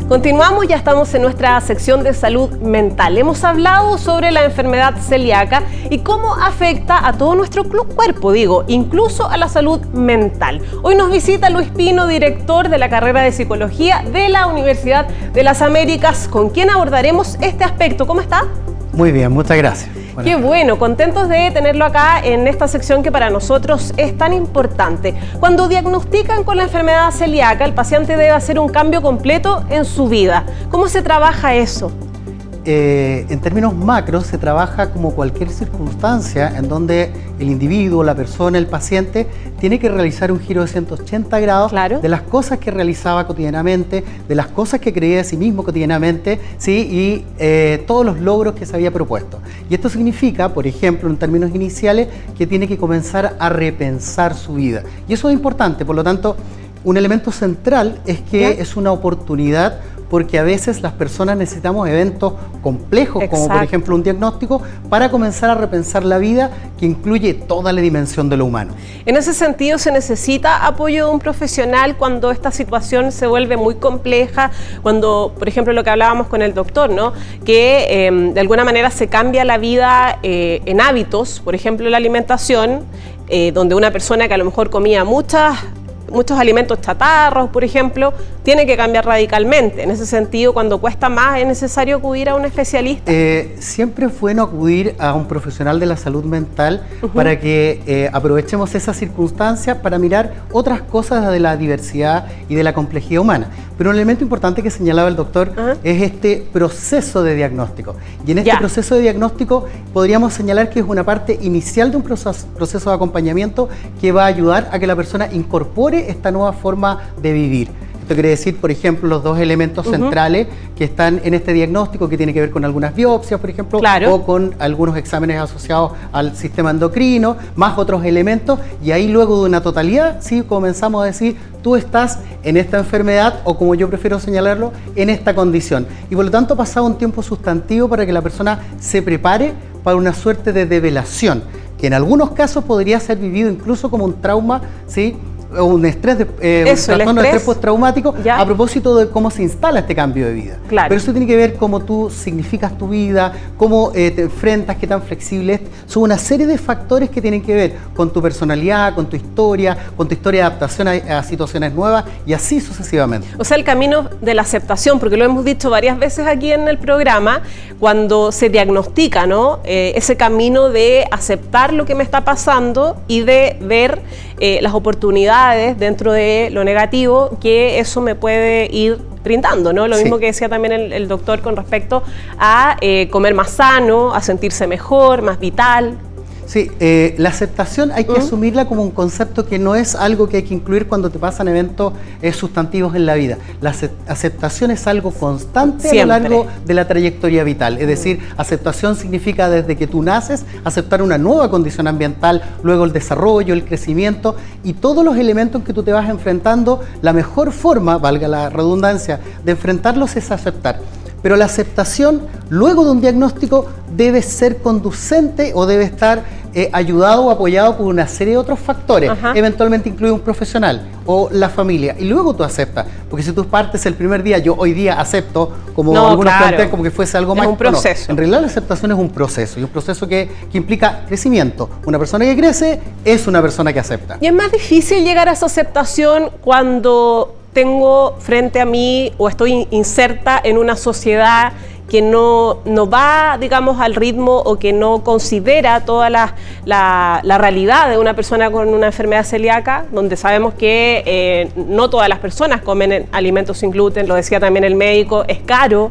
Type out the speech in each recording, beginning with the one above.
Continuamos, ya estamos en nuestra sección de salud mental. Hemos hablado sobre la enfermedad celíaca y cómo afecta a todo nuestro cuerpo, incluso a la salud mental. Hoy nos visita Luis Pino, director de la carrera de Psicología de la Universidad de las Américas, con quien abordaremos este aspecto. ¿Cómo está? Muy bien, muchas gracias. Qué bueno, contentos de tenerlo acá en esta sección que para nosotros es tan importante. Cuando diagnostican con la enfermedad celíaca, el paciente debe hacer un cambio completo en su vida. ¿Cómo se trabaja eso? En términos macros, se trabaja como cualquier circunstancia en donde el individuo, la persona, el paciente, tiene que realizar un giro de 180 grados de las cosas que realizaba cotidianamente, de las cosas que creía de sí mismo cotidianamente, ¿sí? Y todos los logros que se había propuesto. Y esto significa, por ejemplo, en términos iniciales, que tiene que comenzar a repensar su vida. Y eso es importante, por lo tanto, un elemento central es que es una oportunidad, porque a veces las personas necesitamos eventos complejos, como por ejemplo un diagnóstico, para comenzar a repensar la vida, que incluye toda la dimensión de lo humano. En ese sentido, ¿se necesita apoyo de un profesional cuando esta situación se vuelve muy compleja? Cuando, por ejemplo, lo que hablábamos con el doctor, ¿no? Que de alguna manera se cambia la vida en hábitos, por ejemplo la alimentación, donde una persona que a lo mejor comía muchos alimentos chatarros, por ejemplo, tiene que cambiar radicalmente. En ese sentido, cuando cuesta más, ¿es necesario acudir a un especialista? Siempre es bueno acudir a un profesional de la salud mental para que aprovechemos esa circunstancia para mirar otras cosas de la diversidad y de la complejidad humana. Pero un elemento importante que señalaba el doctor es este proceso de diagnóstico. Y en este proceso de diagnóstico podríamos señalar que es una parte inicial de un proceso de acompañamiento que va a ayudar a que la persona incorpore esta nueva forma de vivir. Esto quiere decir, por ejemplo, los dos elementos centrales que están en este diagnóstico, que tiene que ver con algunas biopsias, por ejemplo, o con algunos exámenes asociados al sistema endocrino, más otros elementos, y ahí luego de una totalidad, sí, comenzamos a decir, tú estás en esta enfermedad, o como yo prefiero señalarlo, en esta condición. Y por lo tanto ha pasado un tiempo sustantivo para que la persona se prepare para una suerte de develación, que en algunos casos podría ser vivido incluso como un trauma, ¿sí? Un estrés, un trastorno de estrés postraumático, a propósito de cómo se instala este cambio de vida. Pero eso tiene que ver cómo tú significas tu vida, cómo te enfrentas, qué tan flexible es. Son una serie de factores que tienen que ver con tu personalidad, con tu historia de adaptación a situaciones nuevas y así sucesivamente. O sea, el camino de la aceptación, porque lo hemos dicho varias veces aquí en el programa, cuando se diagnostica, ¿no? Ese camino de aceptar lo que me está pasando y de ver las oportunidades dentro de lo negativo que eso me puede ir brindando, ¿no? Lo mismo que decía también el doctor con respecto a comer más sano, a sentirse mejor, más vital. Sí, la aceptación hay que asumirla como un concepto que no es algo que hay que incluir cuando te pasan eventos sustantivos en la vida. La aceptación es algo constante a lo largo de la trayectoria vital. Es decir, aceptación significa desde que tú naces, aceptar una nueva condición ambiental, luego el desarrollo, el crecimiento y todos los elementos en que tú te vas enfrentando. La mejor forma, valga la redundancia, de enfrentarlos es aceptar. Pero la aceptación, luego de un diagnóstico, debe ser conducente o debe estar ayudado o apoyado por una serie de otros factores. Eventualmente incluye un profesional o la familia. Y luego tú aceptas. Porque si tú partes el primer día, yo hoy día acepto, como algunos plantean, como que fuese algo más. Es un proceso. No, en realidad la aceptación es un proceso. Y un proceso que implica crecimiento. Una persona que crece es una persona que acepta. Y es más difícil llegar a esa aceptación cuando tengo frente a mí o estoy inserta en una sociedad que no va, digamos, al ritmo o que no considera toda la realidad de una persona con una enfermedad celíaca, donde sabemos que no todas las personas comen alimentos sin gluten, lo decía también el médico, es caro.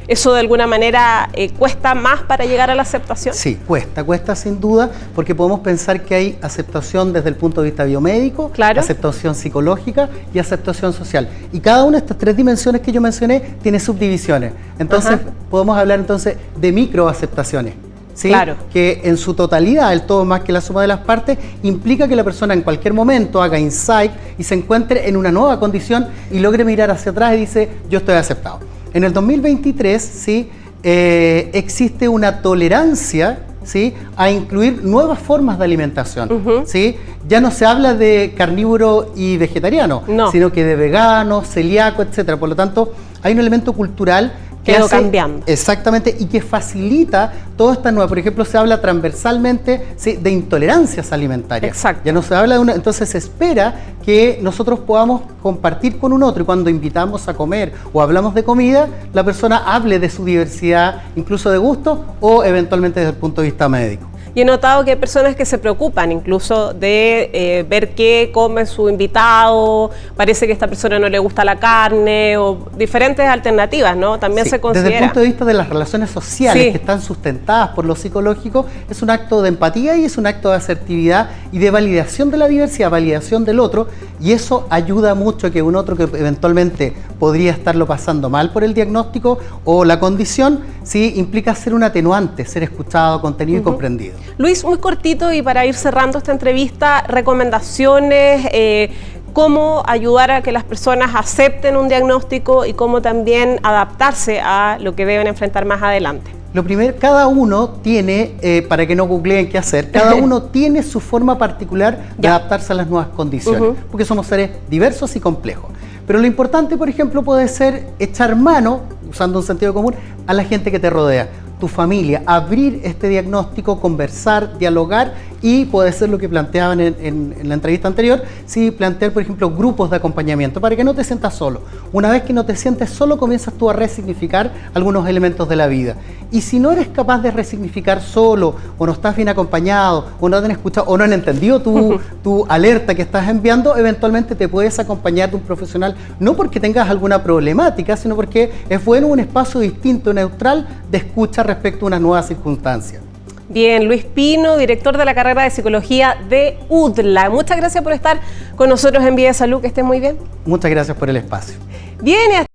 ¿Eso de alguna manera cuesta más para llegar a la aceptación? Sí, cuesta sin duda, porque podemos pensar que hay aceptación desde el punto de vista biomédico, aceptación psicológica y aceptación social. Y cada una de estas tres dimensiones que yo mencioné tiene subdivisiones. Entonces podemos hablar entonces de microaceptaciones. ¿Sí? Que en su totalidad, el todo más que la suma de las partes, implica que la persona en cualquier momento haga insight y se encuentre en una nueva condición y logre mirar hacia atrás y dice, yo estoy aceptado. En el 2023, ¿sí? Existe una tolerancia, ¿sí?, a incluir nuevas formas de alimentación. ¿Sí? Ya no se habla de carnívoro y vegetariano, sino que de vegano, celíaco, etcétera. Por lo tanto, hay un elemento cultural que quedó cambiando. Exactamente, y que facilita toda esta nueva. Por ejemplo, se habla transversalmente, ¿sí?, de intolerancias alimentarias. Exacto. Ya no se habla de una. Entonces se espera que nosotros podamos compartir con un otro, y cuando invitamos a comer o hablamos de comida, la persona hable de su diversidad, incluso de gusto, o eventualmente desde el punto de vista médico. Y he notado que hay personas que se preocupan incluso de ver qué come su invitado, parece que a esta persona no le gusta la carne, o diferentes alternativas, ¿no? También se considera. Desde el punto de vista de las relaciones sociales que están sustentadas por lo psicológico, es un acto de empatía y es un acto de asertividad y de validación de la diversidad, validación del otro, y eso ayuda mucho a que un otro que eventualmente podría estarlo pasando mal por el diagnóstico o la condición, sí, implica ser un atenuante, ser escuchado, contenido y comprendido. Luis, muy cortito y para ir cerrando esta entrevista, recomendaciones, cómo ayudar a que las personas acepten un diagnóstico y cómo también adaptarse a lo que deben enfrentar más adelante. Lo primero, cada uno tiene, para que no googleen qué hacer, cada uno tiene su forma particular de adaptarse a las nuevas condiciones, porque somos seres diversos y complejos. Pero lo importante, por ejemplo, puede ser echar mano, usando un sentido común, a la gente que te rodea, tu familia, abrir este diagnóstico, conversar, dialogar, y puede ser lo que planteaban en la entrevista anterior, sí, plantear, por ejemplo, grupos de acompañamiento para que no te sientas solo. Una vez que no te sientes solo, comienzas tú a resignificar algunos elementos de la vida. Y si no eres capaz de resignificar solo, o no estás bien acompañado, o no te han escuchado, o no han entendido tu alerta que estás enviando, eventualmente te puedes acompañar de un profesional, no porque tengas alguna problemática, sino porque es bueno un espacio distinto, neutral, de escucha respecto a una nueva circunstancia. Bien, Luis Pino, director de la carrera de Psicología de UDLA. Muchas gracias por estar con nosotros en Vía de Salud, que estén muy bien. Muchas gracias por el espacio. Bien,